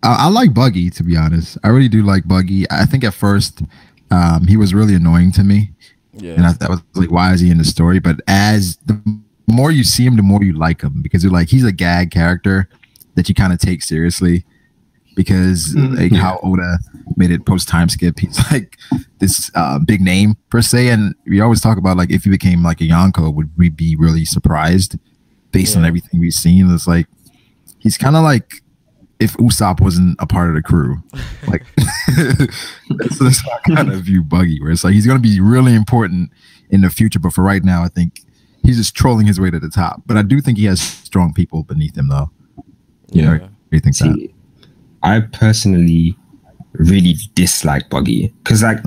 I like Buggy, to be honest. I really do like Buggy. I think at first he was really annoying to me. Yeah. And I was like, why is he in the story? But as the more you see him, the more you like him, because you're like, he's a gag character that you kind of take seriously, because like how Oda made it post time skip. He's like this big name per se. And we always talk about like, if he became like a Yonko, would we be really surprised based on everything we've seen? It's like, he's kind of like if Usopp wasn't a part of the crew. Like, that's how I kind of view Buggy, where it's like, he's going to be really important in the future. But for right now, I think he's just trolling his way to the top. But I do think he has strong people beneath him, though. You know, what do you think? See, I personally really dislike Buggy because, like,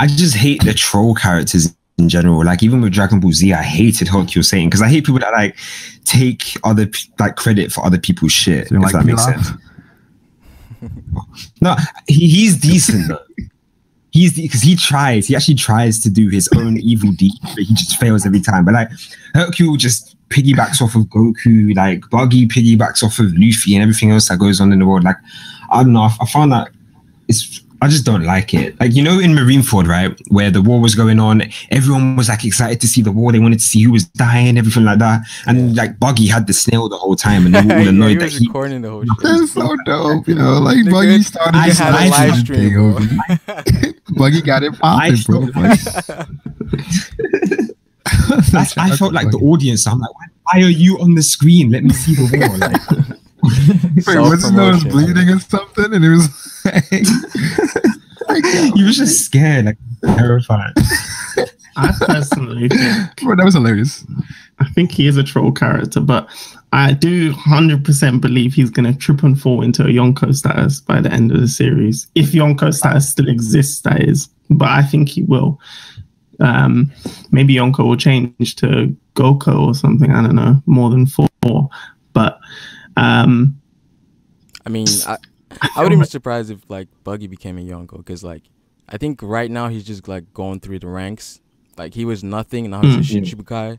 I just hate the troll characters in general. Like, even with Dragon Ball Z, I hated Hercule saying, because I hate people that like take other like credit for other people's shit. If that makes sense. No, he's decent though. Because he actually tries to do his own evil deed, but he just fails every time. But like Hercule just piggybacks off of Goku, like Buggy piggybacks off of Luffy and everything else that goes on in the world. Like, I don't know, I found that I just don't like it. Like, you know, in Marineford, right, where the war was going on, everyone was like excited to see the war. They wanted to see who was dying, everything like that. And like Buggy had the snail the whole time, and they were all annoyed that he recording the whole shit. That's so dope, you know. Like Buggy started his live stream. Buggy got it popping, bro. I felt like the audience. I'm like, why are you on the screen? Let me see the war. Like, wait, was his nose bleeding or something? And it was like, he was just scared, like terrified. I personally think that was hilarious. I think he is a troll character, but I do 100% believe he's going to trip and fall into a Yonko status by the end of the series. If Yonko status still exists, that is. But I think he will. Maybe Yonko will change to Goko or something. I don't know, more than 4. But I mean, I wouldn't be surprised if like Buggy became a Yonko, because like I think right now he's just like going through the ranks. Like, he was nothing, now he's a Shichibukai.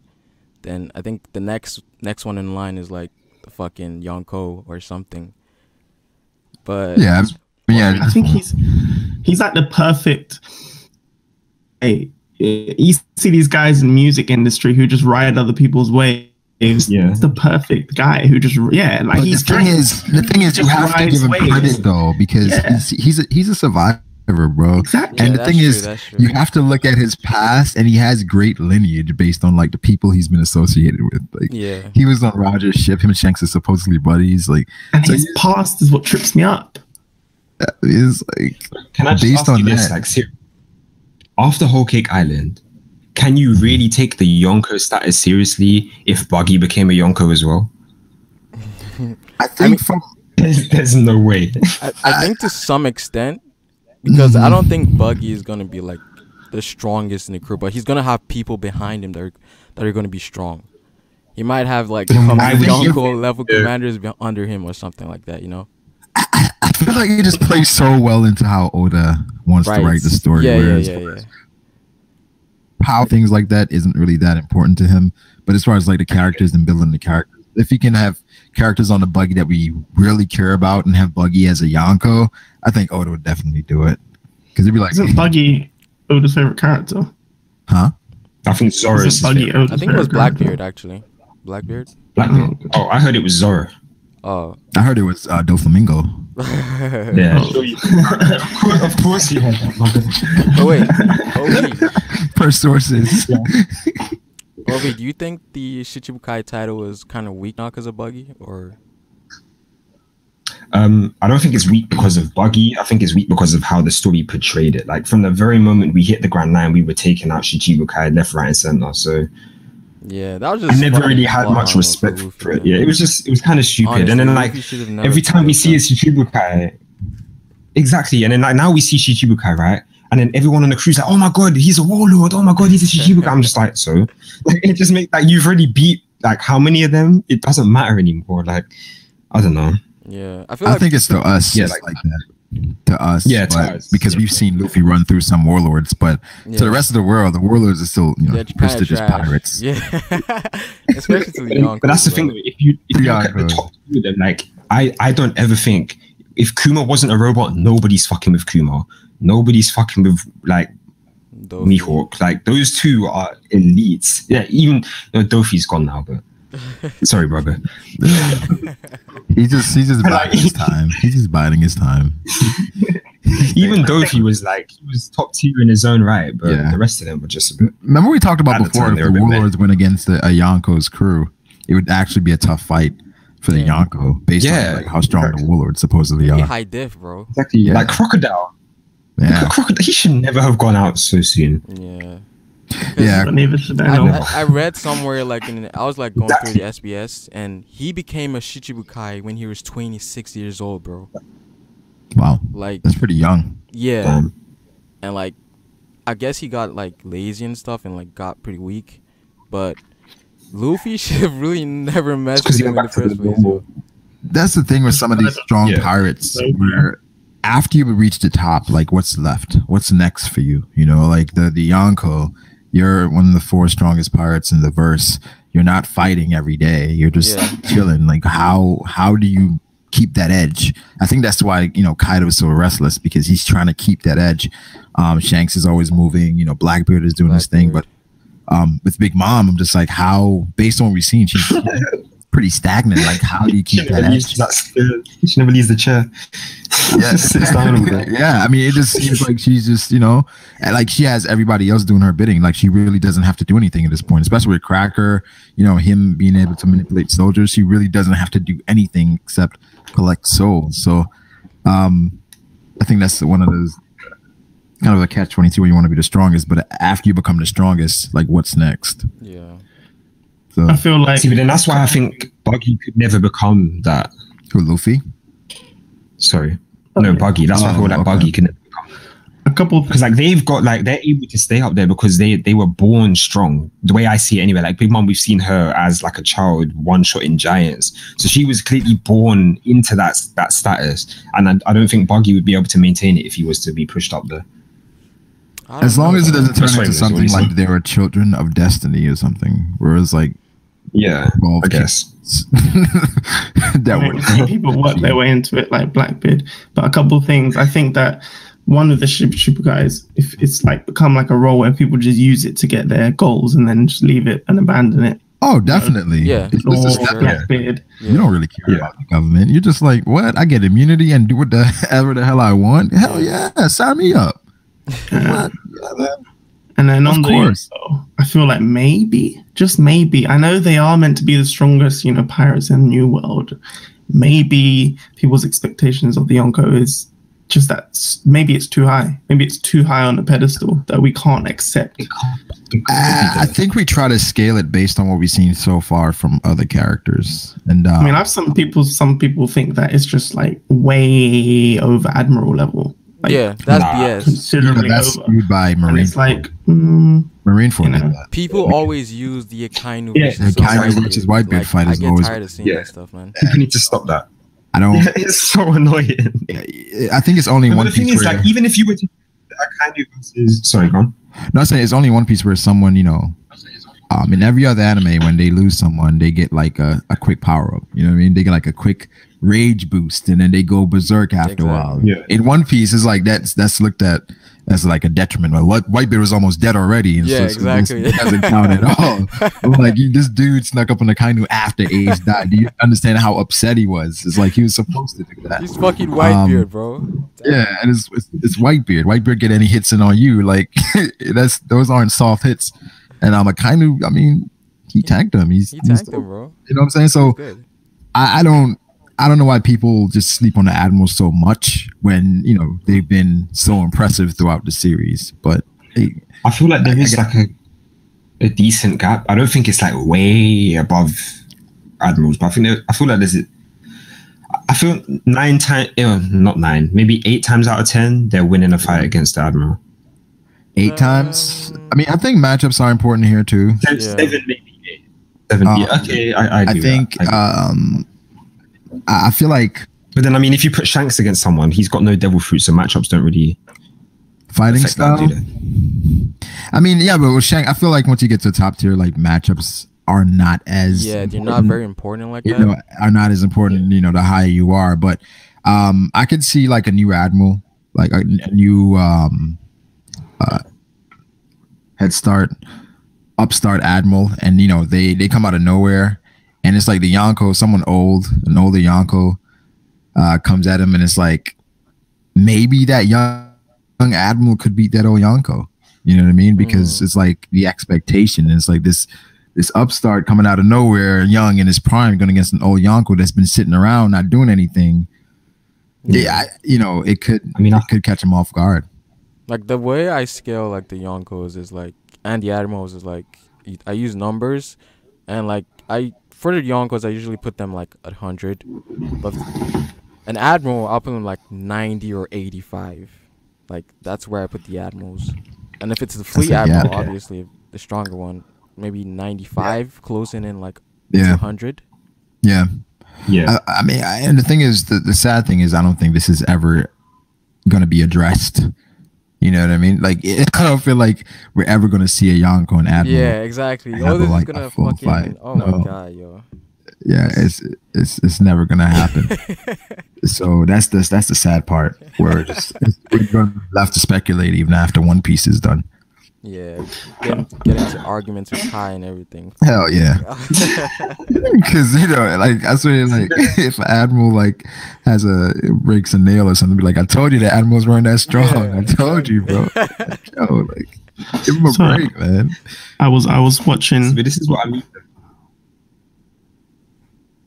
Then I think the next one in line is like the fucking Yonko or something. But yeah, I think he's like the perfect. Hey, you see these guys in the music industry who just ride other people's waves. Yeah, it's the perfect guy who just like the thing is you have to give him credit though, because he's a survivor, bro. Exactly. And the thing is, you have to look at his past, and he has great lineage based on like the people he's been associated with. Like, he was on Roger's ship. Him and Shanks are supposedly buddies. Like, and so his past is what trips me up. Is like, can I just ask you this? Like, after Whole Cake Island, can you really take the Yonko status seriously if Buggy became a Yonko as well? I think there's no way. I think to some extent, because I don't think Buggy is going to be like the strongest in the crew, but he's going to have people behind him that are going to be strong. He might have like some Yonko level commanders under him or something like that, you know? I feel like he just plays so well into how Oda wants to write the story. Yeah. How things like that isn't really that important to him, but as far as like the characters and building the characters, if he can have characters on the Buggy that we really care about and have Buggy as a Yonko, I think Oda would definitely do it, because it'd be like, isn't Buggy Oda's favorite character? Huh? I think Zoro's Buggy. I think it was Blackbeard actually. Blackbeard. Oh, I heard it was Zoro. Oh, I heard it was Doflamingo. Yeah. Of course you had that. Oh wait. Per sources. Ovi, do you think the Shichibukai title is kind of weak now because of Buggy, or? I don't think it's weak because of Buggy. I think it's weak because of how the story portrayed it. Like, from the very moment we hit the Grand Line, we were taking out Shichibukai left, right, and center. So yeah, that was just. I never really had much respect for it. Yeah, it was kind of stupid. Honestly, and then like every time we see a Shichibukai, exactly. And then like now we see Shichibukai, right? And then everyone on the crew's like, "Oh my god, he's a warlord! Oh my god, he's a Shichibukai!" I'm just like, so like, it just makes like, you've already beat like how many of them? It doesn't matter anymore. Like, I don't know. Yeah, I think it's to us. Yeah, like that. To us, yeah, to us. Because we've seen Luffy run through some warlords, but to the rest of the world, the warlords are still, you know, prestigious pirates. Yeah, especially to the young. But that's the thing. If you look at the top 2 of them, like I don't ever think if Kuma wasn't a robot, nobody's fucking with Kuma. Nobody's fucking with like Mihawk. Like those two are elites. Yeah, even Dofi's gone now, but sorry, brother. He's just biding his time. He's just biding his time. Even Dofi was like, he was top tier in his own right, but the rest of them were just a bit. Remember we talked about before, if the Warlords went against a Yonko's crew, it would actually be a tough fight for the Yonko based on like how strong the Warlords supposedly are. High diff, bro. Exactly, like Crocodile. Yeah, Crocodile. He should never have gone out so soon. Yeah. Yeah, I read somewhere like I was like going through the SBS, and he became a Shichibukai when he was 26 years old, bro. Wow, like that's pretty young. Yeah, Damn. And like I guess he got like lazy and stuff, and like got pretty weak. But Luffy should have really never messed with him in the first place. That's the thing with some of these strong pirates, where after you reach the top, like what's left? What's next for you? You know, like the Yonko. You're one of the 4 strongest pirates in the verse. You're not fighting every day. You're just chilling. Like how do you keep that edge? I think that's why, you know, Kaido is so restless, because he's trying to keep that edge. Shanks is always moving. You know, Blackbeard is doing his thing. But with Big Mom, I'm just like, how, based on what we've seen, she's pretty stagnant. Like, how do you keep that edge? She never leaves the chair. Yeah. Sits down over there. Yeah, I mean, it just seems like she's just, you know, like she has everybody else doing her bidding. Like she really doesn't have to do anything at this point, especially with Cracker, you know, him being able to manipulate soldiers. She really doesn't have to do anything except collect souls. So I think that's one of those kind of a catch-22 where you want to be the strongest, but after you become the strongest, like what's next? Yeah. So I feel like, see, but then that's why I think Buggy could never become that. Who, Luffy? Sorry. No, Buggy. That's why I feel like Buggy can never become a couple, because like they've got like, they're able to stay up there because they were born strong. The way I see it anyway, like Big Mom, we've seen her as like a child one-shotting giants. So she was clearly born into that status. And I don't think Buggy would be able to maintain it if he was to be pushed up there. As long as it doesn't turn into something like they were children of destiny or something, whereas like I guess that would people work their way into it like Blackbeard. But a couple of things, I think that one of the super guys, if it's like become like a role where people just use it to get their goals and then just leave it and abandon it. Oh, definitely. Yeah. Blackbeard. You don't really care about the government. You're just like, what? I get immunity and do whatever the hell I want. Hell yeah, sign me up. And then on the I feel like maybe, just maybe, I know they are meant to be the strongest, you know, pirates in the New World. Maybe people's expectations of the Yonko is just that maybe it's too high. Maybe it's too high on the pedestal that we can't accept. I think we try to scale it based on what we've seen so far from other characters. And I mean, I've some people think that it's just like way over Admiral level. Like, yeah, that's BS. Considerably that's skewed by Marine. And it's like Marineford. You know, people always use the Akainu versus Whitebeard fight is always. I get tired of seeing that stuff, man. People need to stop that. I don't. It's so annoying. I think it's only one the piece. Thing is, like, even if you were to Akainu versus, sorry, go on. No, I'm saying it's only one piece where someone, you know, in every other anime, when they lose someone, they get like a quick power up. You know what I mean? They get like a quick rage boost, and then they go berserk after a while. Yeah. In One Piece, it's like that's looked at as like a detriment. Like Whitebeard was almost dead already, and exactly. It doesn't count at all. I'm like, this dude snuck up on the Akainu after Ace died. Do you understand how upset he was? It's like he was supposed to do that. He's fucking Whitebeard, bro. Yeah, and it's Whitebeard. Whitebeard get any hits in on you, like those aren't soft hits. And Akainu, I mean, he tanked him. He tanked him, bro. You know what I'm saying? So I don't know why people just sleep on the Admiral so much when, you know, they've been so impressive throughout the series. But I feel like there is like a decent gap. I don't think it's like way above Admirals, but I feel like I feel 9 times, not 9, maybe 8 times out of 10, they're winning a fight against the Admiral. 8 times? I mean, I think matchups are important here too. 7, maybe 8. 7, okay, I think I feel like. But then, I mean, if you put Shanks against someone, he's got no devil fruit, so matchups don't really fighting style. I mean, yeah, but with Shanks, I feel like once you get to top tier, like matchups are not as they're not very important like that. You know, are not as important. You know, the higher you are, but I could see like a new admiral, like a new upstart admiral, and you know they come out of nowhere, and it's like the Yonko, an older Yonko, comes at him, and it's like maybe that young admiral could beat that old Yonko. You know what I mean? Because it's like the expectation. It's like this upstart coming out of nowhere, young in his prime, going against an old Yonko that's been sitting around not doing anything. Yeah, you know, it could. I mean, it could catch him off guard. Like the way I scale like the Yonkos is like, and the Admirals is like, I use numbers, and like for the Yonkos I usually put them like at 100, but an Admiral I'll put them like 90 or 85. Like that's where I put the Admirals. And if it's the Fleet Admiral, obviously the stronger one, maybe 95, closing in like 100. Yeah. Yeah. I mean, and the thing is, the sad thing is, I don't think this is ever going to be addressed. You know what I mean? Like, I don't feel like we're ever going to see a Yonko and Admiral. Yeah, exactly. Oh, this is going to fucking fight. Oh my God, yo. Yeah, it's never gonna happen. So that's the sad part, where we're left to speculate even after One Piece is done. Yeah, get into arguments with Kai and everything. Hell yeah, because you know, like I swear, like if Admiral like breaks a nail or something, be like, I told you the Admirals weren't that strong. Yeah, I told you, bro. Like, yo, like give him a break, man. I was watching. But this is what I mean.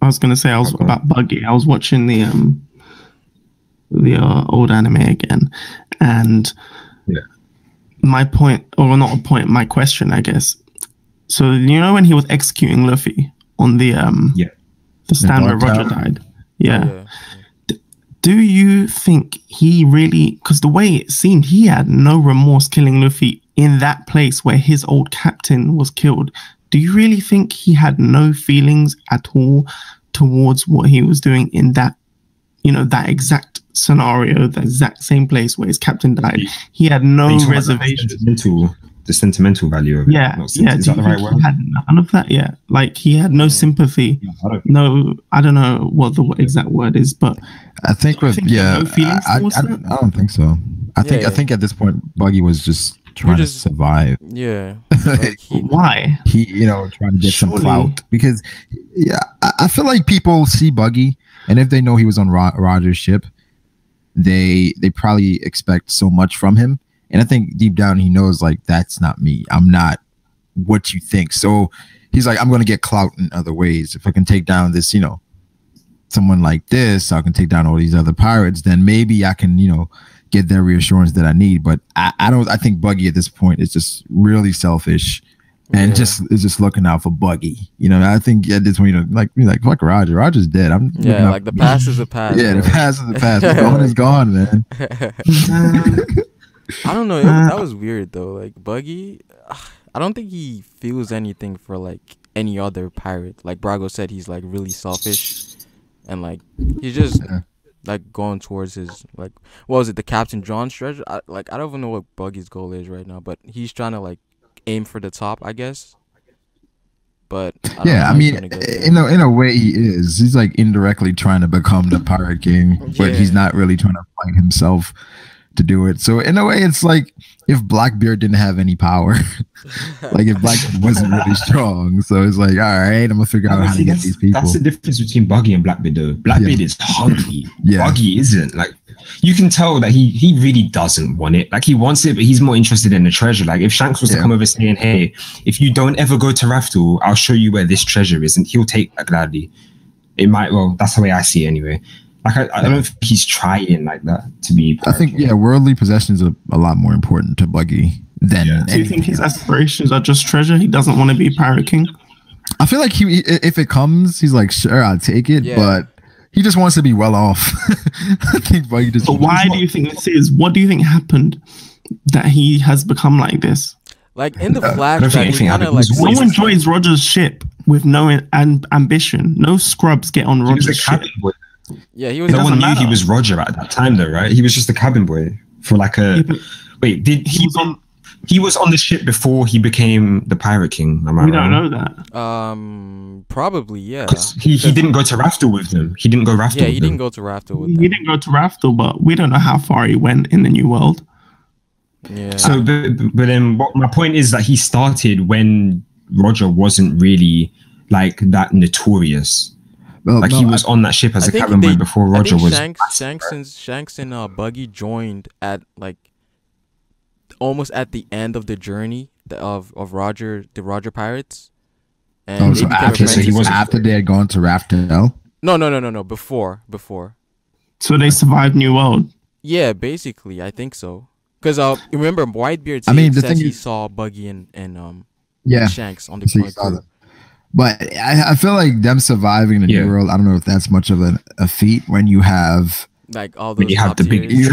I was gonna say about Buggy. I was watching the old anime again, and my point, or not a point, my question, I guess. So you know when he was executing Luffy on the stand where Roger died, do you think he really? Because the way it seemed, he had no remorse killing Luffy in that place where his old captain was killed. Do you really think he had no feelings at all towards what he was doing in that, you know, that exact scenario, the exact same place where his captain died? He had no reservation. The sentimental value of it. Yeah, is that the right word? He had none of that. Yeah, like he had no sympathy. I don't know what the exact word is, but I think no feelings I don't think so. I think at this point, Buggy was just trying to survive. Yeah. Like why? He, you know, trying to get some clout. Because, I feel like people see Buggy, and if they know he was on Roger's ship, they probably expect so much from him. And I think deep down he knows, like, that's not me. I'm not what you think. So he's like, I'm going to get clout in other ways. If I can take down this, you know, someone like this, I can take down all these other pirates, then maybe I can, you know, get that reassurance that I need. But I think Buggy at this point is just really selfish and is just looking out for Buggy. You know, I think at this point, you know, like fuck Roger. Roger's dead. I'm like the past is the past. Yeah, bro. The past is the past. What's gone is gone, man. I don't know. That was weird though. Like Buggy, I don't think he feels anything for like any other pirate. Like Brago said, he's like really selfish, and like he's just like going towards his, like, what was it, the Captain John's treasure? I don't even know what Buggy's goal is right now, but he's trying to like aim for the top, I guess. But I mean, in a way he is. He's like indirectly trying to become the Pirate King, but he's not really trying to fight himself to do it. So in a way, it's like if Blackbeard didn't have any power, like if Blackbeard wasn't really strong. So it's like, all right, I'm gonna figure out how to get these people. That's the difference between Buggy and Blackbeard, though. Blackbeard is hungry. Buggy isn't. Like, you can tell that he really doesn't want it. Like, he wants it, but he's more interested in the treasure. Like, if Shanks was to come over saying, "Hey, if you don't ever go to Raftel, I'll show you where this treasure is," and he'll take that gladly. It might. Well, that's the way I see it, anyway. Like, I don't think he's trying like that to be. I think worldly possessions are a lot more important to Buggy than. Do you think his aspirations are just treasure? He doesn't want to be Pirate King. I feel like if it comes, he's like, sure, I'll take it, but he just wants to be well off. I think Buggy just. So why do you think this is? What do you think happened that he has become like this? Like in the flashback, no one joins Roger's ship with no ambition. No scrubs get on Roger's ship. Yeah, he was. No one knew he was Roger at that time, though, right? He was just a cabin boy for like a. Wait, did he? He was on the ship before he became the Pirate King. Am I We wrong? don't know that. Probably, yeah. He didn't go to Raftel with them. He didn't go Raftel. Yeah, he didn't go to Raftel with them. He didn't go to Raftel, but we don't know how far he went in the New World. Yeah. So, but then my point is that he started when Roger wasn't really like that notorious. Well, Like no, he was on that ship as a think cabin boy before Roger was. Shanks and Buggy joined at like almost at the end of the journey of Roger, the Roger pirates. And Oh, they so became after, so he apprentices. was after they had gone to Raftel. No. Before. So they survived New World. Yeah, basically, I think so. Because remember, Whitebeard says he saw Buggy and Yeah, Shanks on the so he crew. saw them. But I feel like them surviving the New World, I don't know if that's much of a feat when you have like all when those you have the big tiers.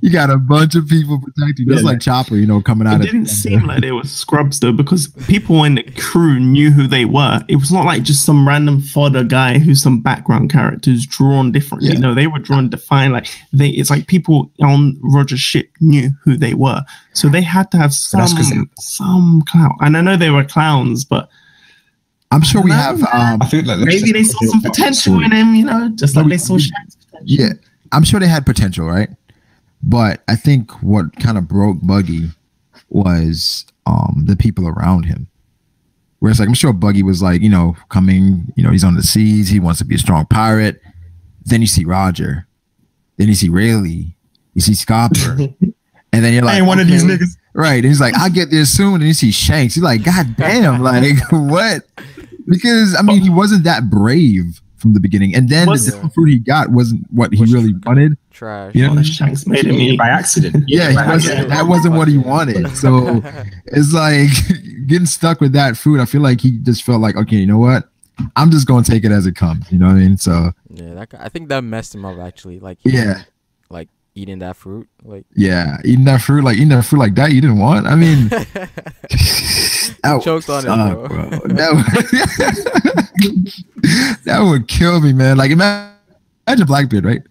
you got a bunch of people protecting you. Just like Chopper, coming out. It didn't seem like they were scrubs though, because people in the crew knew who they were. It was not like just some random fodder guy who's some background characters drawn differently. Yeah. No, they were drawn defined. Like it's like people on Roger's ship knew who they were, so they had to have some clout. And I know they were clowns, but I'm sure we have. I feel like maybe they saw some potential in him, just like they saw Shanks' potential. Yeah, I'm sure they had potential, right? But I think what kind of broke Buggy was the people around him. Whereas, like, I'm sure Buggy was like, coming, he's on the seas, he wants to be a strong pirate. Then you see Roger, then you see Rayleigh, you see Scopper, and then you're like, I ain't one of these niggas. Right. And he's like, I'll get there soon. And you see Shanks. You're like, God damn, like, what? Because, I mean, he wasn't that brave from the beginning. And then the different fruit he got wasn't what he really wanted. Trash. Shanks made him eat by accident. Yeah, that wasn't what he wanted. So it's like getting stuck with that fruit. I feel like he just felt like, okay, you know what? I'm just going to take it as it comes. You know what I mean? So yeah, I think that messed him up, actually. Like, like eating that fruit. Like, yeah, eating that fruit like that you didn't want. I mean, choked on it, bro. That would kill me, man. Like, imagine Blackbeard, right?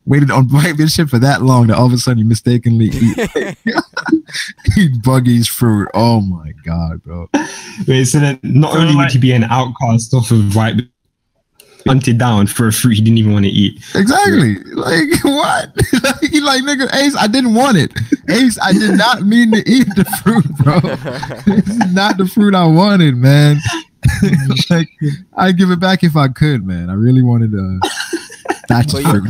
Waited on Blackbeard's ship for that long that all of a sudden you mistakenly eat Buggy's fruit. Oh my god, bro. Wait, so then not only would he be an outcast off of White, hunted down for a fruit he didn't even want to eat. Exactly. Like, what? He like, nigga, Ace, I didn't want it. Ace, I did not mean to eat the fruit, bro. This is not the fruit I wanted, man. Like, I'd give it back if I could, man. I really wanted not fruit.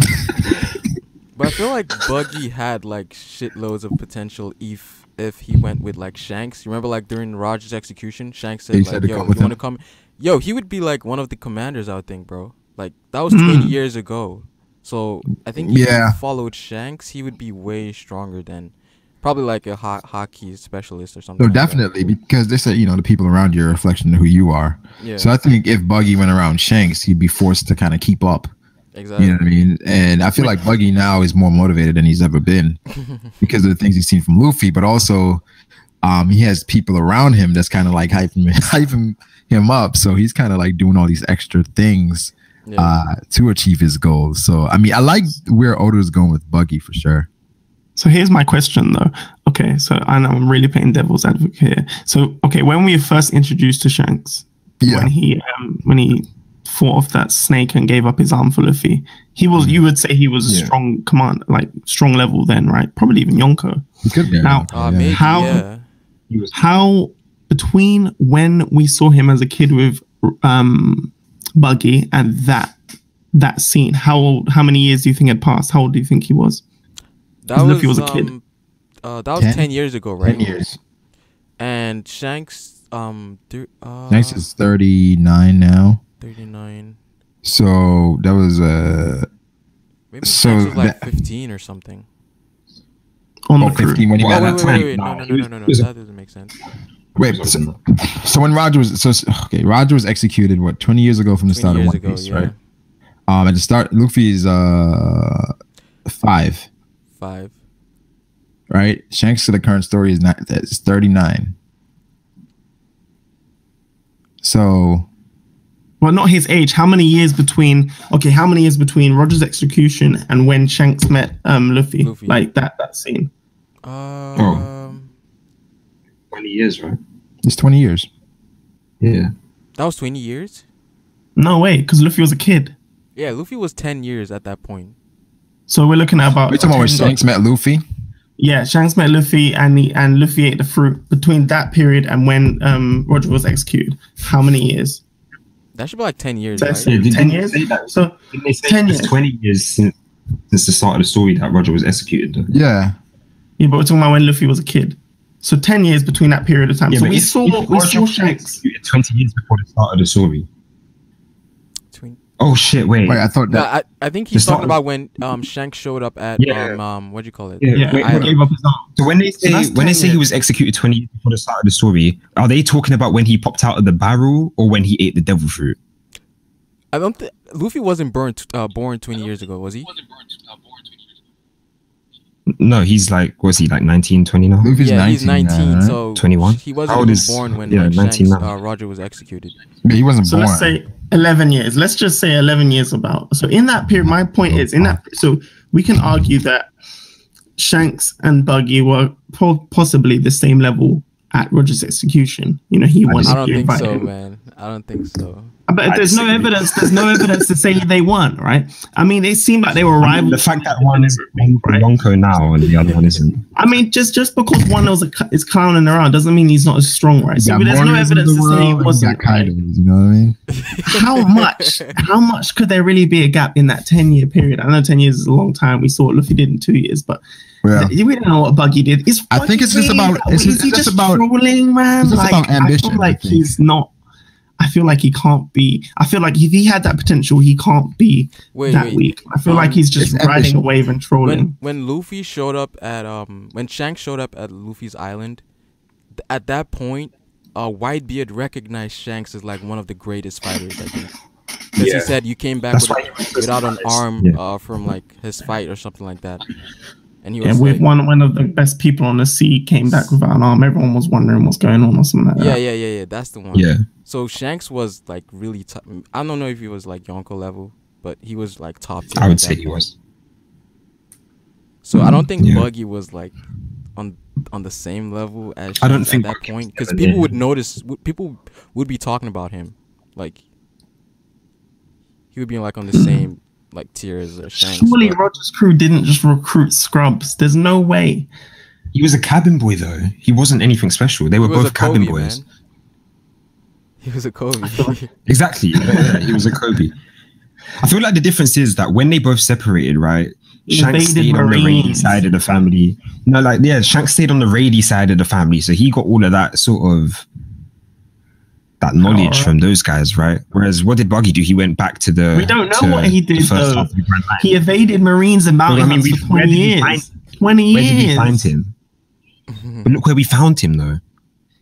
But I feel like Buggy had like shitloads of potential if he went with like Shanks. You remember like during Roger's execution, Shanks said like, yo, you want to come? Yo, he would be like one of the commanders, I would think, bro. Like, that was 20 years ago. So I think if he followed Shanks, he would be way stronger than probably like a hockey specialist or something. No, definitely, because they said, the people around you are a reflection of who you are. Yeah. So I think if Buggy went around Shanks, he'd be forced to kind of keep up. Exactly. You know what I mean? And I feel like Buggy now is more motivated than he's ever been because of the things he's seen from Luffy, but also he has people around him that's kind of like hyping him up. So he's kind of like doing all these extra things to achieve his goals. So, I mean, I like where Oda's going with Buggy for sure. So here's my question though. Okay, so I know I'm really playing devil's advocate here. So, okay, when we were first introduced to Shanks, when he fought off that snake and gave up his arm for Luffy, you would say he was a strong command, like strong level then, right? Probably even Yonko. Now, maybe, how between when we saw him as a kid with Buggy and that scene, how many years do you think had passed? How old do you think he was? Luffy was a kid. That was 10 years ago, right? 10 years. And Shanks, Shanks is 39 now. 39. So that was maybe Shanks was like 15 or something. On the 15 when he got that time. Wait. No. That doesn't make sense. Wait, so when Roger was executed 20 years ago from the start of One Piece, right? At the start, Luffy is 5. Right? Shanks to the current story is 39. So, well, not his age. How many years between Roger's execution and when Shanks met Luffy? Like that scene. Um, 20 years, right? It's 20 years. Yeah. that was 20 years. No way, because Luffy was a kid. Yeah, Luffy was 10 years at that point. So we're looking at about. We're talking about when 10 Shanks met Luffy. Yeah, Shanks met Luffy and Luffy ate the fruit between that period and when Roger was executed. How many years? That should be like 10 years, That's right? it. 10 years? So Didn't they say 10 it's years. 20 years since the start of the story that Roger was executed? Though? Yeah. Yeah, but we're talking about when Luffy was a kid. So 10 years between that period of time. Yeah, so but we if saw Roger was Shanks. executed 20 years before the start of the story. Oh shit! Wait. Wait, I thought No, that. I think he's The talking start- about when Shanks showed up at what do you call it? Yeah, Yeah, wait, he gave up his arm. So when they say that's 10 he years. was executed 20 years before the start of the story, are they talking about when he popped out of the barrel or when he ate the devil fruit? I don't think Luffy wasn't born 20 years ago, was he? No, he's like, was he like 19, 20 now? Luffy's Yeah, 19. he's 19, right? so 21? he How wasn't old even is- born when yeah, like, 19 Shanks, now. Roger was executed. Yeah, he wasn't So born. let's say 11 years. Let's just say 11 years about. So in that period, my point is in that. So we can argue that Shanks and Buggy were possibly the same level at Roger's execution. You know, he wanted I don't to think invite so, him. man. I don't think so. But there's no disagree. evidence. There's no evidence to say they won, right? I mean, it seemed like they were I mean, rivals. the fact that one is Right. Yonko now and the other one isn't. I mean, just because one is clowning around doesn't mean he's not as strong, right? You So got there's no Mormons in evidence the to say world, he and you wasn't. got Right? Kaidos, you know what I mean? How much could there really be a gap in that 10-year period? I know 10 years is a long time. We saw what Luffy did in 2 years, but Well, we don't know what Buggy did. I think it's just about- Is it's he just just about- trolling, man? it's just Like, about ambition, I feel like I think. he's not. I feel like he can't be. I feel like if he had that potential, he can't be that weak. I feel like he's just It's riding ambition. a wave and trolling. When Luffy showed up at when Shanks showed up at Luffy's island, at that point, Whitebeard recognized Shanks as like one of the greatest fighters, I think. Because he said you came back That's why he was without an surprised. arm from like his fight or something like that. And he Yeah, was with like, one of the best people on the sea came back without an arm. Everyone was wondering what's going on or something like that. yeah, that's the one. Yeah. So Shanks was like really tough. I don't know if he was like Yonko level, but he was like top tier. I at would that say he point. was. So I don't think Yeah. Buggy was like on the same level as Shanks I don't think at that Buggy point was because ever people near would him. notice. People would be talking about him, like he would be like on the same like tier as Shanks. Surely but- Roger's crew didn't just recruit scrubs. There's no way. He was a cabin boy though. He wasn't anything special. They were He was both a cabin Kobe, boys. man. He was a Kobe. Exactly. Yeah, he was a Kobe. I feel like the difference is that when they both separated, right? Shanks Invaded stayed on the raidy Marines. side of the family. No, like Shanks stayed on the raidy side of the family, so he got all of that sort of that knowledge Alright. from those guys, right? Whereas what did Buggy do? He went back to the. We don't know to what he the did, first though. half of the Grand Line. He evaded Marines and mountain Well, I mean, hunters for where 20 did he years. find- 20 Where years. did we find him? But look where we found him, though.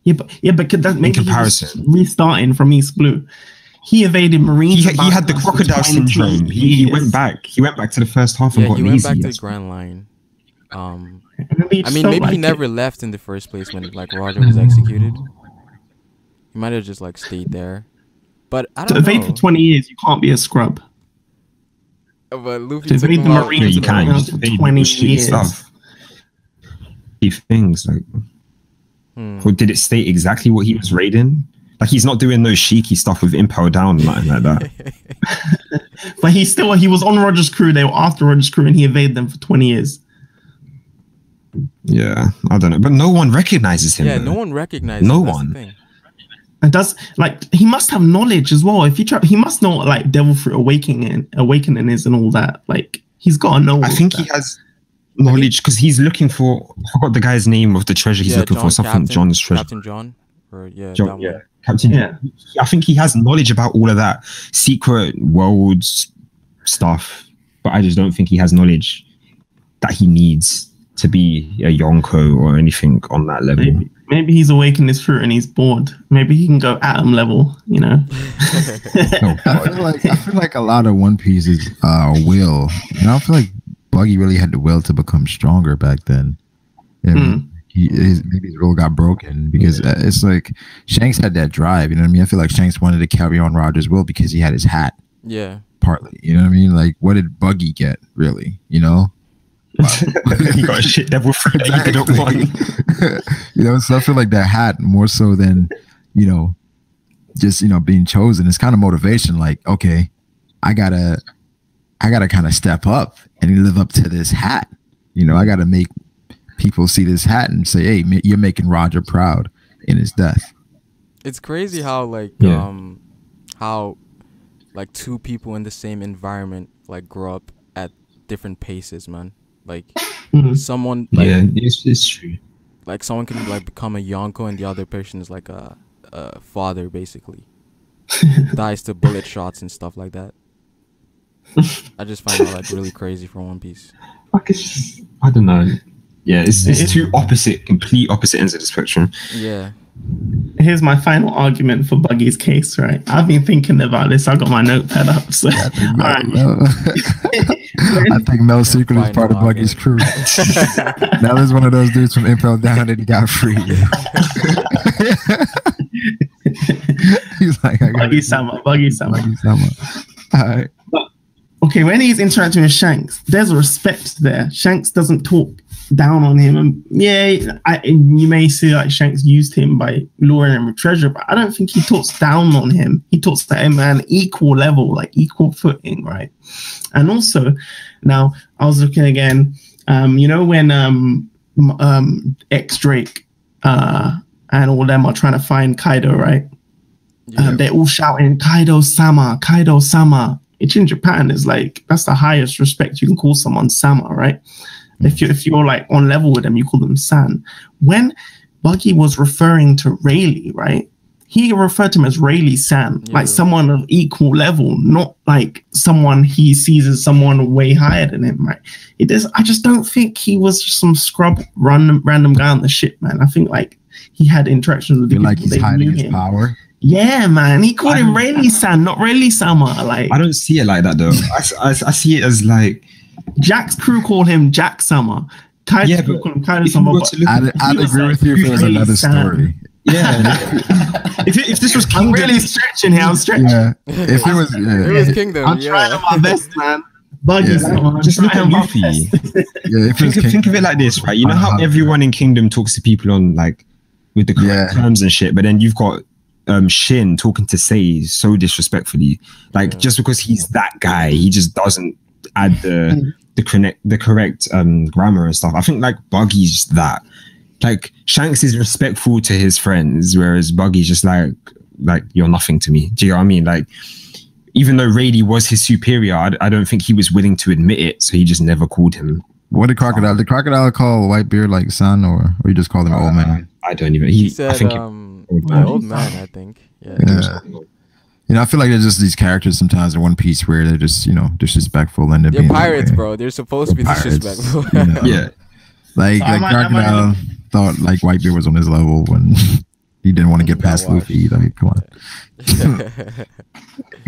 Yeah, but could that maybe comparison. he was restarting from East Blue. He evaded Marines. He and had the mountain hunters for crocodile 20 syndrome. He years. went back. He went back to the first half and Yeah, got he lazy. went back to the That's- Grand Line. Maybe he I just mean, felt maybe he like never it. left in the first place when like Roger was executed. He might have just like stayed there. But I To don't evade know. for 20 years, you can't be a scrub. But Luffy To took evade him the out. Marines Yeah, you and can. You mountain just hunters evade for 20 shitty years. stuff. Things like, or did it state exactly what he was raiding? Like he's not doing no cheeky stuff with impel down, nothing like that. But he was on Roger's crew. They were after Roger's crew, and he evaded them for 20 years. Yeah, I don't know, but no one recognizes him. Yeah, though. no one recognized No him. That's the one. thing. And he must have knowledge as well. If he must know what like Devil Fruit awakening is and all that. Like he's got to know. I all think that. he has knowledge because he's looking for. I forgot the guy's name of the treasure he's looking for. Something John's treasure. Captain John, or yeah, John, that yeah, one. Captain. Yeah. I think he has knowledge about all of that secret worlds stuff, but I just don't think he has knowledge that he needs to be a Yonko or anything on that level. Maybe he's awakened his fruit and he's bored. Maybe he can go atom level. You know. No, I feel like a lot of One Piece's will. You know, I feel like Buggy really had the will to become stronger back then. Yeah, maybe his will got broken because it's like Shanks had that drive. You know what I mean? I feel like Shanks wanted to carry on Roger's will because he had his hat. Yeah. Partly, you know what I mean? Like, what did Buggy get really? You know? He got a shit devil fruit that he didn't want. You know, so I feel like that hat more so than, you know, just, you know, being chosen. It's kind of motivation. Like, okay, I gotta kind of step up and live up to this hat. You know, I gotta make people see this hat and say, hey, you're making Roger proud in his death. It's crazy how like how like two people in the same environment like grow up at different paces, man. Like someone like, it's true. Like someone can like become a Yonko and the other person is like a father basically. Dies to bullet shots and stuff like that. I just find that like really crazy for One Piece. Like it's just, I don't know. Yeah, it's two complete opposite ends of the spectrum. Yeah. Here's my final argument for Buggy's case, right? I've been thinking about this. I got my notepad up. So, I think Mel secretly is part of Buggy's crew. Now there's one of those dudes from Impel Down that he got free. He's like, Buggy Sama. All right. Okay, when he's interacting with Shanks, there's a respect there. Shanks doesn't talk down on him, and you may see like Shanks used him by luring him with treasure, but I don't think he talks down on him. He talks to him at an equal level, like equal footing, right? And also, now I was looking again. You know when X Drake and all them are trying to find Kaido, right? Yeah. They're all shouting Kaido-sama, Kaido-sama. Which in Japan is like, that's the highest respect you can call someone Sama, right? If you're like on level with them, you call them San. When Buggy was referring to Rayleigh, right? He referred to him as Rayleigh-san, like someone of equal level, not like someone he sees as someone way higher than him, right? I just don't think he was just some scrub random guy on the ship, man. I think like he had interactions with people. Like he's hiding his power. Yeah, man. He called him Rayleigh-san, not Rayleigh-sama. Like, I don't see it like that though. I see it as like Jack's crew call him Jack Summer. Kaido's crew call him Kaido Summer. I'd agree with you if it was another story. Yeah. if this was Kingdom, I'm really stretching here. I'm stretching. Yeah. If it was Kingdom, I'm trying my best, man. Buggy's just look at Luffy. Think of it like this, right? You know how everyone in Kingdom talks to people on like with the correct terms and shit, but then you've got Shin talking to Sei so disrespectfully, like just because he's that guy, he just doesn't add the correct grammar and stuff. I think like Buggy's that. Like Shanks is respectful to his friends, whereas Buggy's just like you're nothing to me. Do you know what I mean? Like even though Rayleigh was his superior, I don't think he was willing to admit it, so he just never called him. What did Crocodile? Did Crocodile call Whitebeard like son, or you just called him old man? I don't even. He said, I think old man. I think. Yeah. You know, I feel like there's just these characters sometimes in One Piece where they're just, you know, disrespectful and they're pirates, bro. They're supposed to be disrespectful. You know? Yeah. Like Crocodile thought like Whitebeard was on his level when he didn't want to get past Luffy. Like, come on.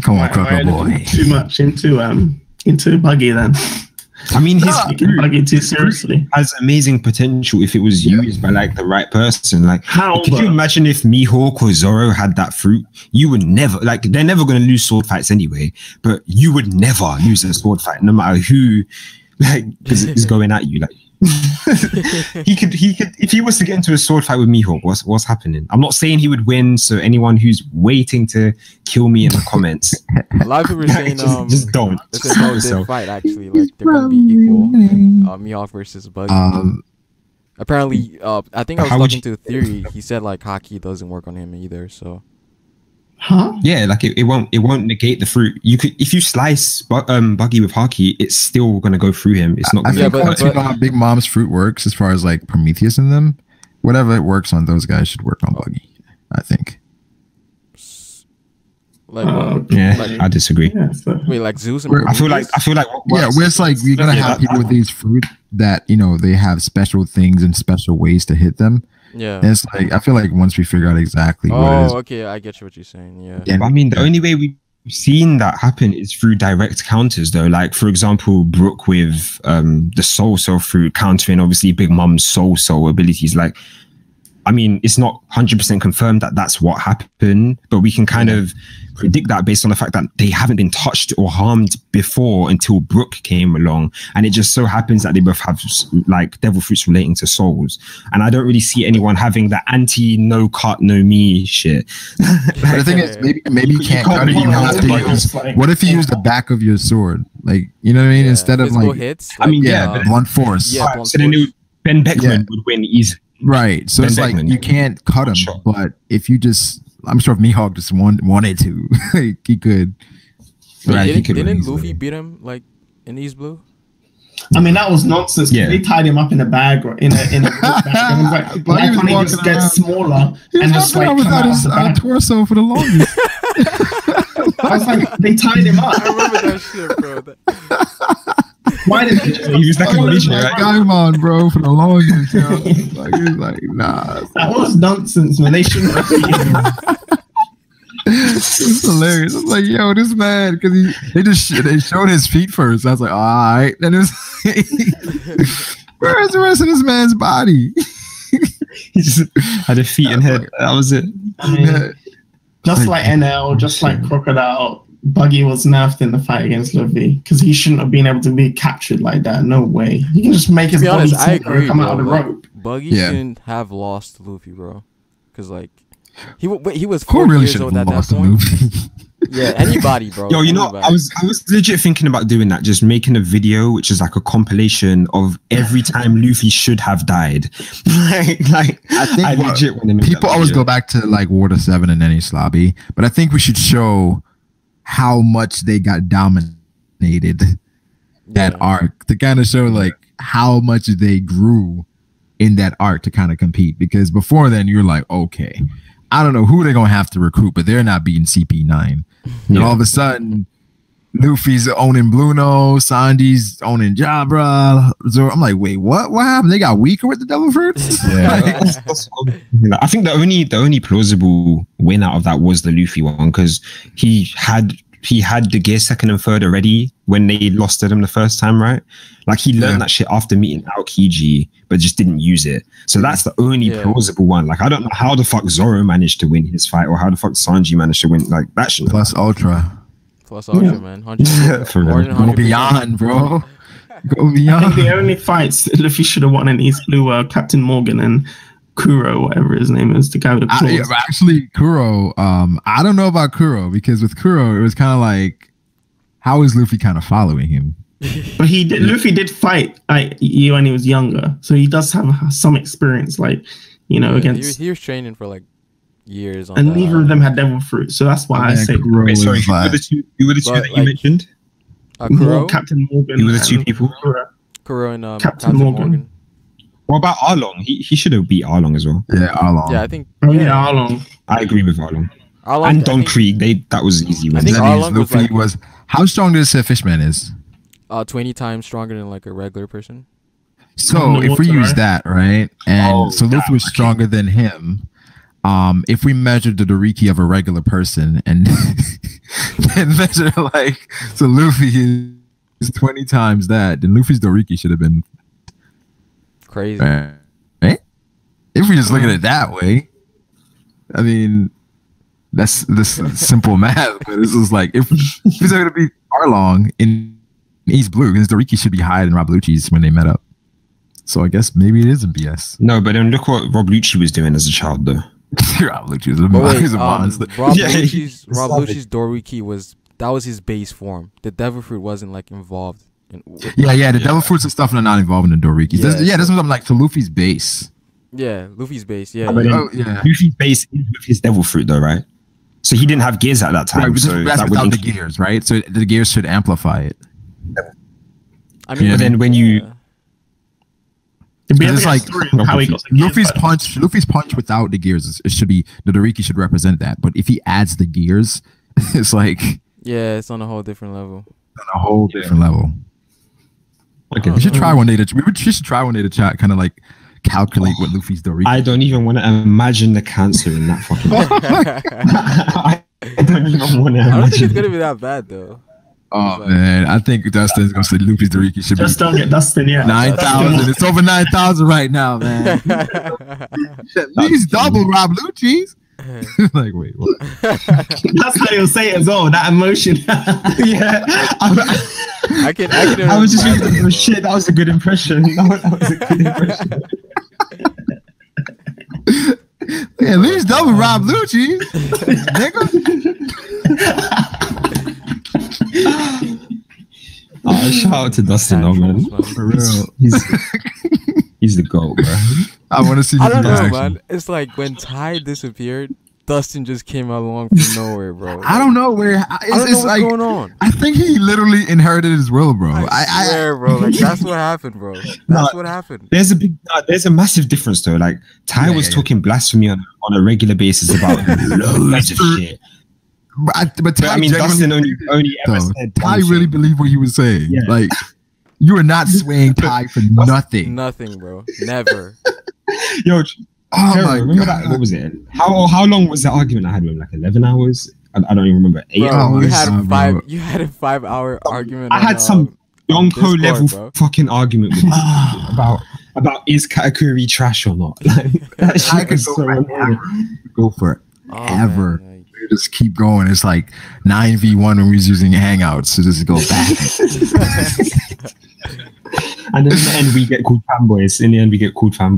Come on, Crocodile boy. Too much into Buggy then. I mean, his Buggy too seriously has amazing potential if it was used by like the right person. Like, could you imagine if Mihawk or Zoro had that fruit? You would never, like, they're never going to lose sword fights anyway, but you would never lose a sword fight, no matter who, like, is going at you. Like, he could, if he was to get into a sword fight with Mihawk, what's happening? I'm not saying he would win, so anyone who's waiting to kill me in the comments, a lot of people are saying just don't. It's a no fight actually, like they're gonna be equal. Mihawk versus Buggy. Apparently, I think I was talking to Theory. He said like Haki doesn't work on him either. So, yeah, like it won't negate the fruit. You could, if you slice Buggy with Haki, it's still gonna go through him. It's not. I think once you know how Big Mom's fruit works, as far as like Prometheus in them, whatever it works on those guys should work on Buggy. I think. Like, I disagree. Yeah, so. Wait, like Zeus and I feel like where it's like you're gonna have people with these fruit that, you know, they have special things and special ways to hit them. Yeah, and it's like I feel like once we figure out exactly what it is. Okay, I get you what you're saying. Yeah, but I mean, the only way we've seen that happen is through direct counters, though. Like for example, Brook with the Soul fruit countering obviously Big Mom's Soul abilities. Like I mean, it's not 100% confirmed that that's what happened, but we can kind of predict that based on the fact that they haven't been touched or harmed before until Brooke came along. And it just so happens that they both have like devil fruits relating to souls. And I don't really see anyone having the anti no cut, no me shit. But the thing is, maybe you can't cut it. You have to use, what if you use the back of your sword? Like, you know what I mean? Instead of like, hits, I mean, blunt force. Yeah, blunt so then Ben Beckman would win easily. Right. So it's like you can't cut him, but if you just, I'm sure if Mihawk just wanted to, like, he could. Right, didn't Luffy beat him like in East Blue? I mean, that was nonsense. Yeah. They tied him up in a bag or in a bag. And was like, why can't he just get smaller and just like come out his torso for the longest? I was like, they tied him up. I remember that shit, bro. Why did he just? He was like a vision, right? Gaimon, bro, for the longest. Yo. Like, it's like, nah. That was nonsense, man. They shouldn't have beaten him. It's hilarious. I was like, yo, this man, because they showed his feet first. I was like, all right. Then it was where is the rest of this man's body? He just had a feet and head. That was it. I mean, just like NL, just like Crocodile, Buggy was nerfed in the fight against Luffy because he shouldn't have been able to be captured like that. No way. You can just make his body smaller and come out of the rope. Buggy shouldn't have lost to Luffy, bro. Because like he was 4 really years old at that point. Yeah, anybody, bro. Yo, you know, I was legit thinking about doing that, just making a video which is like a compilation of every time Luffy should have died. like I think people always go back to like Water 7 and Enies Lobby, but I think we should show how much they got dominated that arc to kind of show like how much they grew in that arc to kind of compete, because before then you're like, okay, I don't know who they're gonna have to recruit, but they're not beating CP9. And all of a sudden Luffy's owning Blue Nose, Sanji's owning Jabra. So I'm like, wait, what happened? They got weaker with the devil fruits? I think the only plausible win out of that was the Luffy one, because he had the gear 2nd and 3rd already when they lost to them the first time, right? Like he learned that shit after meeting Aokiji, but just didn't use it. So that's the only plausible one. Like I don't know how the fuck Zoro managed to win his fight, or how the fuck Sanji managed to win. Like that shit. Plus Ultra, man. 100%. Go beyond, bro. Go beyond. I think the only fights Luffy should have won in East Blue were Captain Morgan and Kuro, whatever his name is, the guy with the claws. Actually, Kuro, I don't know about Kuro, because with Kuro, it was kind of like, how is Luffy kind of following him? But Luffy did fight like you when he was younger, so he does have some experience, like, you know, against. He was training for like years. And neither of them had devil fruit, so that's why I say. Wait, sorry, who were the two that you mentioned? Kuro, Captain Morgan. Who were the two people? Kuro and Captain Morgan. What about Arlong? He should have beat Arlong as well. Yeah, Arlong. Yeah, I think. Arlong. I agree with Arlong. And Don Krieg, that was easy. I think Arlong Luffy was. How strong did you say Fishman is? 20 times stronger than like a regular person. So if we use that, right, and so Luffy was stronger than him. If we measured the Doriki of a regular person and then measure like, so Luffy is 20 times that, then Luffy's Doriki should have been crazy, right? If we just look at it that way, I mean, that's this simple math. But this is like, if he's going to be Arlong in East Blue, because Doriki should be higher than Rob Lucci's when they met up. So I guess maybe it isn't BS. No, but then look what Rob Lucci was doing as a child, though. Rob Lucci was a monster. Rob Lucci's Doriki was his base form. The devil fruit wasn't like involved. The devil fruits and stuff are not involved in the Doriki. That's what I'm like, to Luffy's base. Yeah, Luffy's base. Yeah, Luffy's base is with his devil fruit, though, right? So he didn't have gears at that time. Right, so that's without the gears, right? So the gears should amplify it. I mean, but then when you, it's like Luffy's punch without the gears, it should be, the Doriki should represent that. But if he adds the gears, it's like, it's on a whole different level. Okay, we should try one day to try kind of like calculate what Luffy's Doriki. I don't even want to imagine the cancer in that fucking. I don't even want to imagine. I don't think it's gonna be that bad though. Oh like, man, I think Dustin's gonna say Luffy's Dariki should Just be don't get Dustin, yeah. 9,000. It's over 9,000 right now, man. Please double Rob Lucci's. Like, wait, what? That's how you'll say it as well. That emotion. Yeah. I was just thinking, oh shit, that was a good impression. That was a good impression. At least double Rob Lucci. Nigga. Shout out to Dustin, though, man. For real. He's the GOAT, bro. I want to see. I don't know, man. It's like when Ty disappeared, Dustin just came along from nowhere, bro. I don't know where. I don't know what's going on. I think he literally inherited his will, bro. I swear, bro. Like that's what happened, bro. That's what happened. There's a massive difference though. Like Ty was talking blasphemy on a regular basis about loads of shit. But Ty, I mean, Dustin only ever said Ty really believed what he was saying. Yeah. Like you are not swaying Ty for nothing. Nothing, bro. Never. Yo, oh my remember God. that? What was it? How long was the argument I had with him? Like 11 hours? I don't even remember. 8 Bro, hours. you had a 5-hour argument. I had some Yonko level fucking argument with him about is Katakuri trash or not. Like, that shit was so annoying. Go forever. Oh, man. Just keep going. It's like 9v1 when we was using Hangouts. So just go back. And then in the end, we get called fanboys.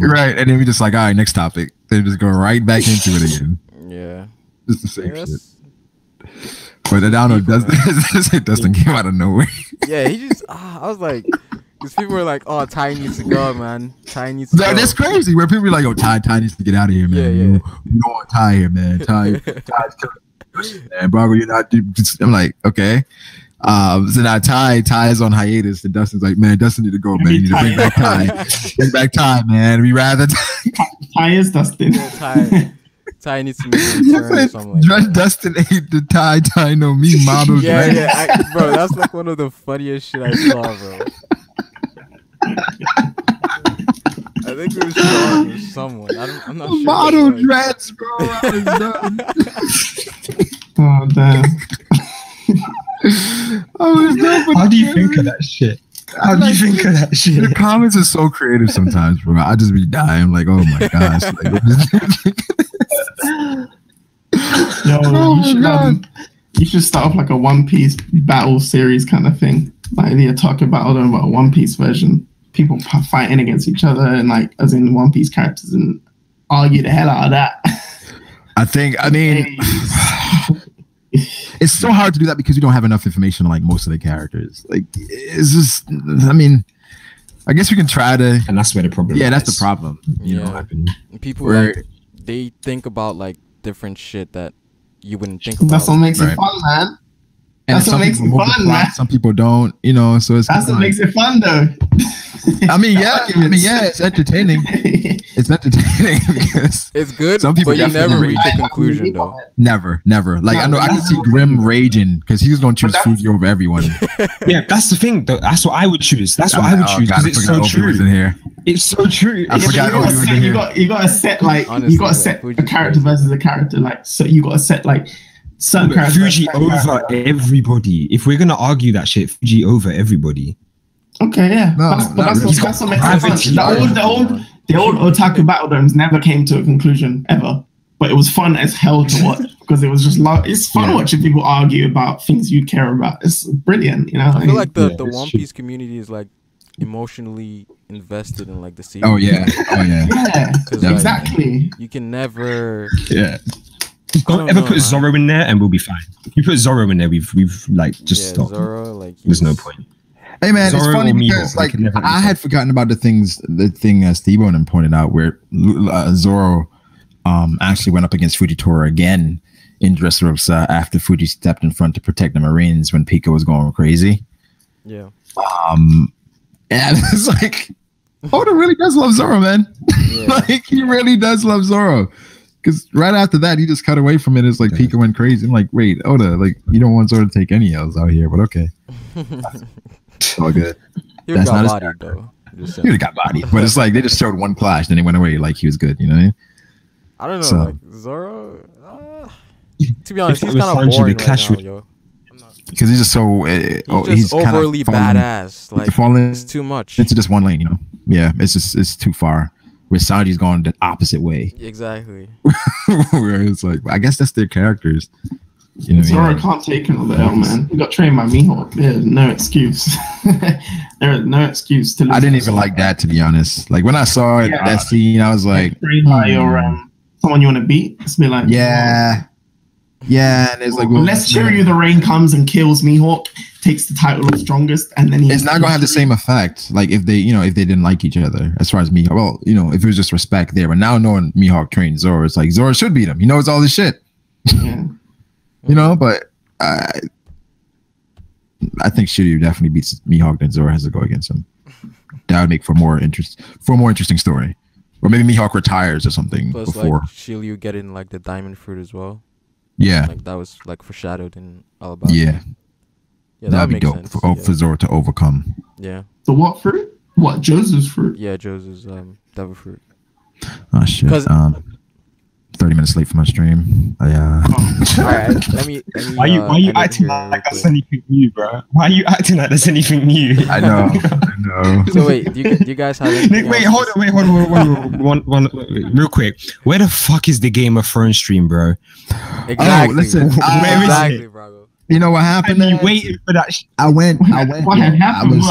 Right. And then we just like, all right, next topic. Then just go right back into it again. Yeah. Just the same shit. But I don't know. Dustin came out of nowhere. Yeah, he just, I was like, because people were like, oh, Ty needs to go, man. Ty needs to go. That's crazy. Where people are like, oh, Ty needs to get out of here, man. Yeah. You don't want Ty here, man. Ty's killing man. Brago, you're not. I'm like, okay. So now Ty is on hiatus, and Dustin's like, man, Dustin need to go, man. You need to bring back Ty. Bring back Ty, man. We rather Ty is Dustin. Yeah, Ty needs to make a return or something like Dress that. Dustin ate the Ty no me model. Yeah. Bro, that's like one of the funniest shit I saw, bro. I think it was Sean or someone. I'm not sure. Model dreads, bro. I was done. Oh, damn. How do you think of that shit? The comments are so creative sometimes, bro. I just be dying. I'm like, oh my gosh. You should start off like a One Piece battle series kind of thing. Like they talk about a One Piece version. People fighting against each other and like as in One Piece characters and argue the hell out of that. I mean, it's so hard to do that because you don't have enough information on like most of the characters. Like, it's just, I mean, I guess we can try to, and that's where the problem. Yeah, that's the problem. You know, people like, they think about like different shit that you wouldn't think about. That's what makes it fun, man. And that's what makes it fun, man. Some people don't, you know. So it's that's what makes it fun, though. I mean, yeah, it's entertaining. It's entertaining because it's good. Some people but you never reach a conclusion, though. Never. Like I know, I can see Grim raging because he's gonna choose Fuji over everyone. Yeah, that's the thing. Though. That's what I would choose. That's what I would choose because it's so true. In here. It's so true. I forgot you got to set like honestly, you got to set a character versus a character. Like so, you got to set like. Fuji over everybody. If we're gonna argue that shit, Fuji over everybody. Okay, yeah. That's what makes it fun. The old otaku battle domes never came to a conclusion ever, but it was fun as hell to watch because it was just it's fun watching people argue about things you care about. It's brilliant, you know. I feel like the One Piece community is like emotionally invested in like the series. Oh yeah. Like, Exactly. you can never. Yeah. Don't ever put Zoro in there and we'll be fine. If you put Zoro in there, we've like just stopped. Zoro, like there's no point. Hey man, Zoro, it's funny because like I had forgotten about the thing Steve-O pointed out where Zoro actually went up against Fujitora again in Dressrosa after Fuji stepped in front to protect the Marines when Pico was going crazy. Yeah. And it's like Oda really does love Zoro, man. Yeah. Like he really does love Zoro. Because right after that, he just cut away from it. It's like Pika went crazy. I'm like, wait, Oda, like you don't want Zoro to take any L's out here, but okay. It's all good. He got bodied though. He got bodied, but it's like they just showed one clash, then he went away like he was good. You know what I mean? I don't know, like Zoro. To be honest, he's kind of boring right now, yo. because he's just so he's just overly badass. Like it's too much. It's just one lane, you know. Yeah, it's too far. Where Sanji's going the opposite way. Exactly. Where it's like, I guess that's their characters. You know, Zoro can't take another L, man. He got trained by Mihawk. There's no excuse. There is no excuse to lose. I didn't even like that, to be honest. Like when I saw it, that scene, I was like, trained by your someone you want to beat. It's be like, yeah. And it's like, unless Shiryu the Rain comes and kills Mihawk, takes the title of strongest, and then it's not gonna have the same effect. Like if they didn't like each other, as far as Mihawk. Well, if it was just respect there, but now knowing Mihawk trained Zoro, it's like Zoro should beat him. He knows all this shit. Yeah. But I think Shiryu definitely beats Mihawk, then Zoro has to go against him. That would make for a more interesting story, or maybe Mihawk retires or something. Plus, before like Shiryu getting like the diamond fruit as well. Yeah, like that was like foreshadowed in Alabama. Yeah, that'd be dope for Zoro to overcome. Yeah. The what fruit? What, Joseph's fruit? Yeah, Joseph's devil fruit. Oh shit. 30 minutes late for my stream. All right, let me why you acting like that's anything new, bro? Why are you acting like that's anything new? I know. So wait, do you guys have anything hold on, one, real quick. Where the fuck is the Game of Thrones stream, bro? Exactly. Oh, listen, exactly, bro. You know what happened? I waited for that. I went. What had happened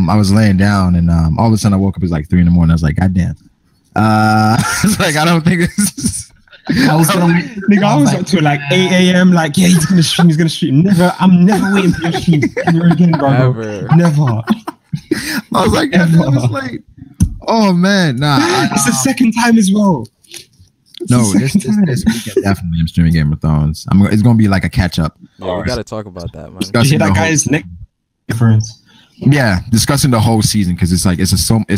I was laying down, and all of a sudden I woke up. It was like 3 a.m. I was like, God damn. It's like, I don't think this is. I was up to like 8 a.m. Like, yeah, he's gonna stream. I'm never waiting for your stream ever again, bro. Never. I was like, God damn, it's late. Oh man, nah. It's the second time as well. No, this weekend definitely I'm streaming Game of Thrones. It's gonna be like a catch up. Yeah, we gotta talk about that, man. You hear that guy's neck difference? Yeah, discussing the whole season because it's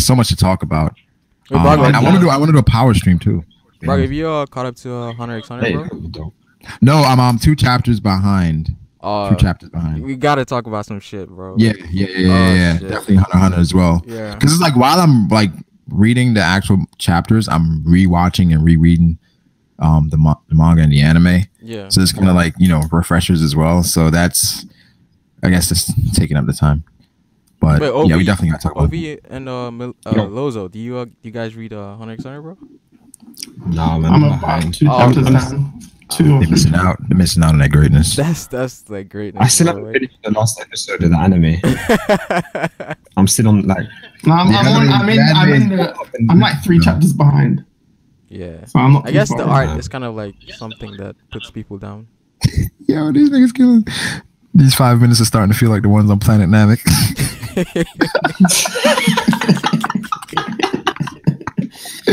so much to talk about. Wait, I want to do a power stream too. Brago, have you caught up to Hunter x Hunter, bro? No, I'm 2 chapters behind. 2 chapters behind. We gotta talk about some shit, bro. Yeah. Definitely Hunter x Hunter as well. Yeah, because it's like while I'm like reading the actual chapters, I'm rewatching and rereading the manga and the anime. Yeah. So it's kind of like refreshers as well. So that's, I guess, just taking up the time. But yeah, we definitely gotta talk about it. And Melozzo, do you guys read Hunter x Hunter, bro? No, man. I'm about 2 chapters down. They're missing out. They're missing out on that greatness. That's like greatness. I still haven't finished the last episode of the anime. I'm still on like. No, I'm like 3 chapters behind. Yeah. So I'm not. I guess the art is kind of like something that puts people down. Yo, these niggas killing. These 5 minutes are starting to feel like the ones on Planet Namek.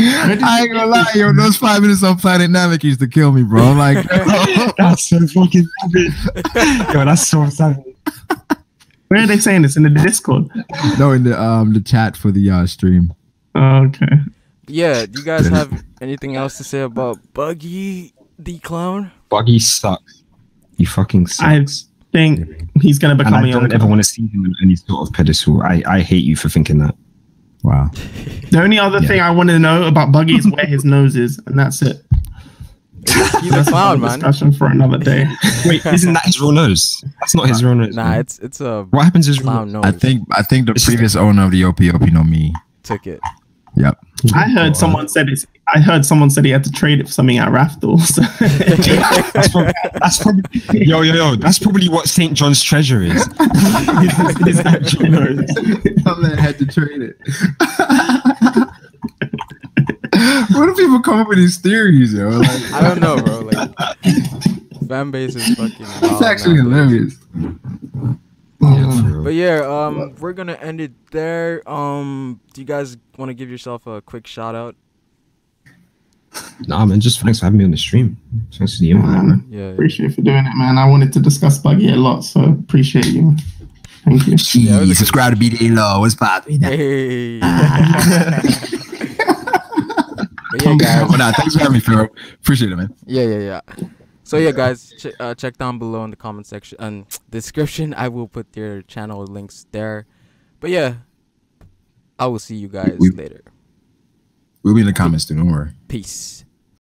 I ain't gonna lie, yo, those 5 minutes on Planet Namek used to kill me, bro. I'm like, that's so fucking stupid. Yo, that's so savage. Where are they saying this? In the Discord? No, in the chat for the stream. Oh, okay. Yeah, do you guys have anything else to say about Buggy the Clown? Buggy sucks. He fucking sucks. I think he's gonna become I don't ever want to see him in any sort of pedestal. I hate you for thinking that. Wow. The only other thing I want to know about Buggy is where his nose is, and that's it. He's a clown, man. Discussion for another day. Wait, isn't that his real nose? That's not his real nose. Nah, it's a. What happens to his clown nose? I think the previous owner of the OP no Mi took it. Yep. I heard someone said he had to trade it for something at Raftel. So. that's probably yo. That's probably what St. John's treasure is. His actual nose. I had to trade it. Where do people come up with these theories, yo? Like, I don't know, bro. Like, fan base is fucking. It's actually hilarious. But yeah, we're gonna end it there. Do you guys want to give yourself a quick shout out? Nah, man, just thanks for having me on the stream. Thanks for the invite, man. Yeah, appreciate you for doing it, man. I wanted to discuss Buggy a lot, so appreciate you. Thank you. Jeez, subscribe to BDA Law. What's poppin'? Hey. But yeah, guys. Nah, thanks for having me, Ferro. Appreciate it, man. Yeah. So yeah, guys, check down below in the comment section and description. I will put their channel links there. But yeah, I will see you guys later. We'll be in the comments too. Don't worry. Peace.